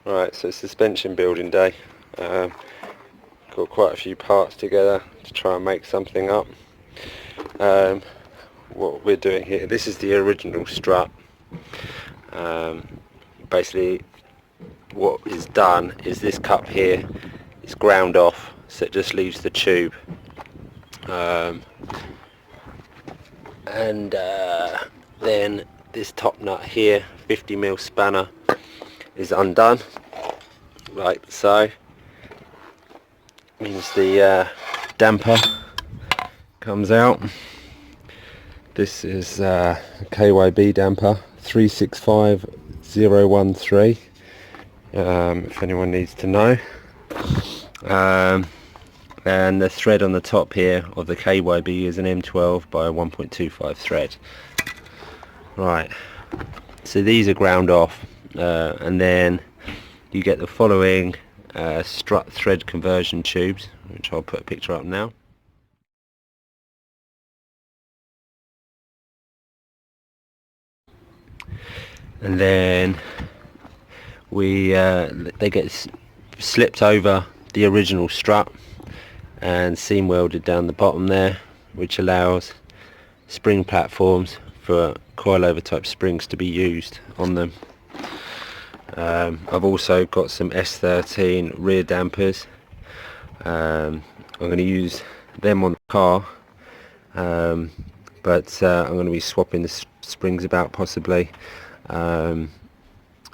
Right, so suspension building day. Got quite a few parts together to try and make something up. What we're doing here, this is the original strut. Basically what is done is this cup here is ground off, so it just leaves the tube. Then this top nut here, 50mm spanner, is undone like so. Means the damper comes out. This is KYB damper 365013, if anyone needs to know. And the thread on the top here of the KYB is an M12 by 1.25 thread. Right, so these are ground off, and then you get the following strut thread conversion tubes, which I'll put a picture up now. And then they get slipped over the original strut and seam welded down the bottom there, which allows spring platforms for coilover type springs to be used on them. I've also got some S13 rear dampers. I'm going to use them on the car, but I'm going to be swapping the springs about possibly.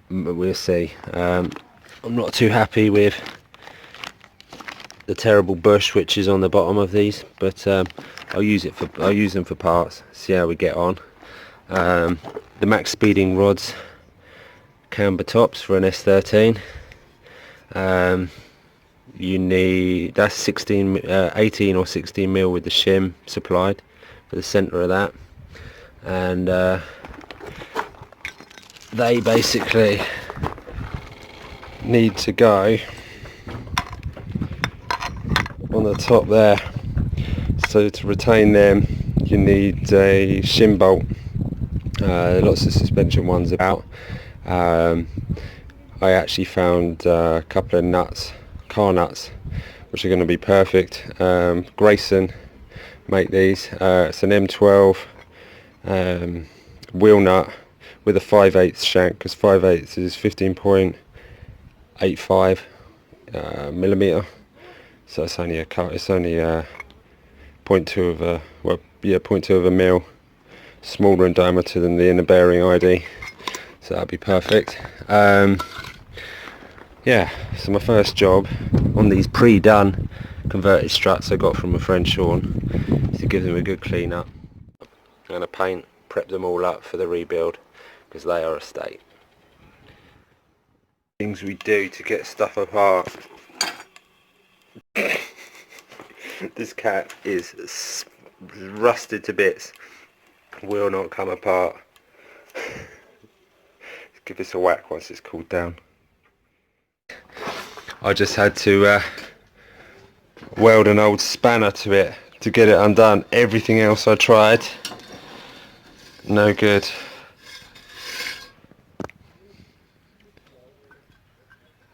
We'll see. I'm not too happy with the terrible bush which is on the bottom of these, but I'll use them for parts, see how we get on. The Maxspeeding rods, camber tops for an S13. You need, that's 18 or 16mm with the shim supplied for the centre of that, and they basically need to go on the top there. So to retain them you need a shim bolt. Lots of suspension ones about. I actually found a couple of nuts, car nuts, which are going to be perfect. Grayston make these. It's an M12 wheel nut with a 5/8 shank, because 5/8 is 15.85 millimeter. So it's only a 0.2 of a, well, yeah, 0.2 of a mil smaller in diameter than the inner bearing ID. So that'd be perfect. Yeah, so my first job on these pre-done converted struts I got from my friend Shaun is to give them a good clean up. I'm going to prep them all up for the rebuild, because they are a state. Things we do to get stuff apart. This cat is rusted to bits, will not come apart. Give this a whack once it's cooled down. I just had to weld an old spanner to it to get it undone. Everything else I tried, no good.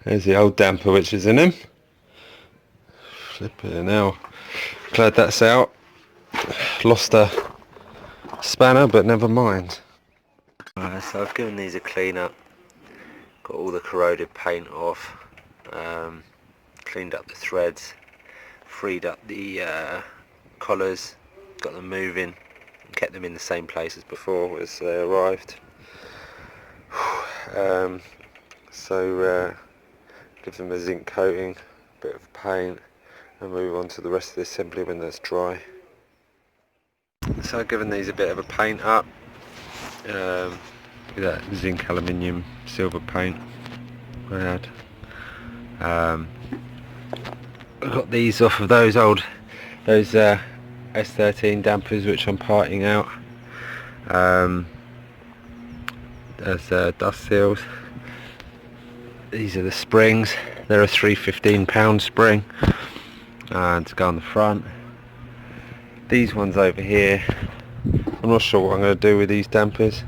There's the old damper which is in him. Flip it now. Glad that's out. Lost a spanner, but never mind. Right, so I've given these a clean up. Got all the corroded paint off. Cleaned up the threads. Freed up the collars. Got them moving. And kept them in the same place as before as they arrived. Give them a zinc coating, a bit of paint, and move on to the rest of the assembly when that's dry. So I've given these a bit of a paint up. Look at that zinc aluminium silver paint I had. I got these off of those S13 dampers which I'm parting out. There's dust seals. These are the springs. They're a 315-pound spring, and to go on the front. These ones over here, I'm not sure what I'm going to do with these dampers.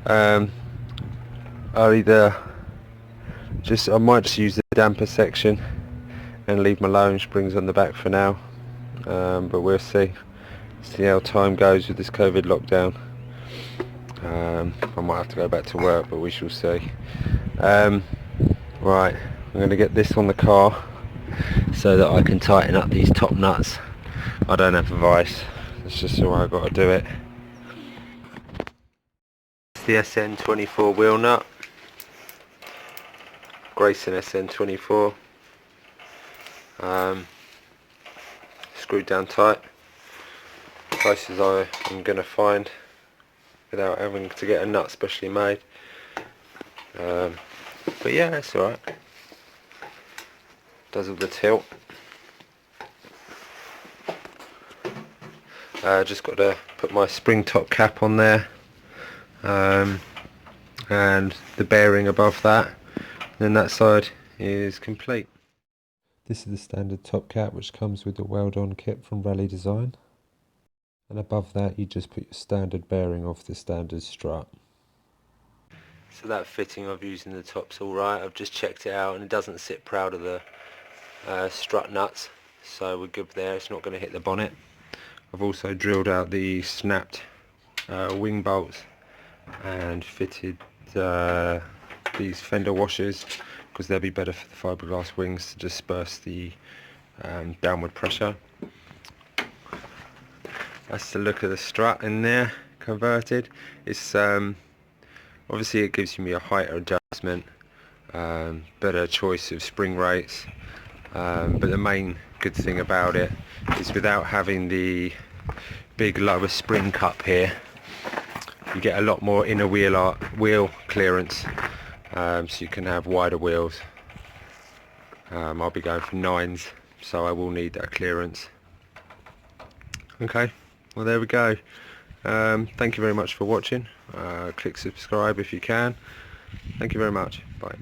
I'll either I might just use the damper section and leave my lowering springs on the back for now, but we'll see how time goes with this COVID lockdown. I might have to go back to work, but we shall see. Right, I'm going to get this on the car so that I can tighten up these top nuts. I don't have a vise, that's just the way I've got to do it. It's the SN24 wheel nut, Grayston SN24, screwed down tight, close as I am going to find without having to get a nut specially made. But yeah, it's alright. Does all the tilt. Just got to put my spring top cap on there, and the bearing above that, then that side is complete. This is the standard top cap which comes with the Weld on kit from Rally Design, and above that you just put your standard bearing off the standard strut. So that fitting of using the top's alright. I've just checked it out and it doesn't sit proud of the strut nuts, so we're good there. It's not going to hit the bonnet. I've also drilled out the snapped wing bolts and fitted these fender washers because they'll be better for the fiberglass wings to disperse the downward pressure. That's the look of the strut in there converted. It's obviously it gives me a height adjustment, better choice of spring rates, but the main good thing about it is without having the big lower spring cup here, you get a lot more inner wheel clearance, so you can have wider wheels. I'll be going for 9s, so I will need that clearance. Okay, well there we go. Thank you very much for watching. Click subscribe if you can. Thank you very much. Bye.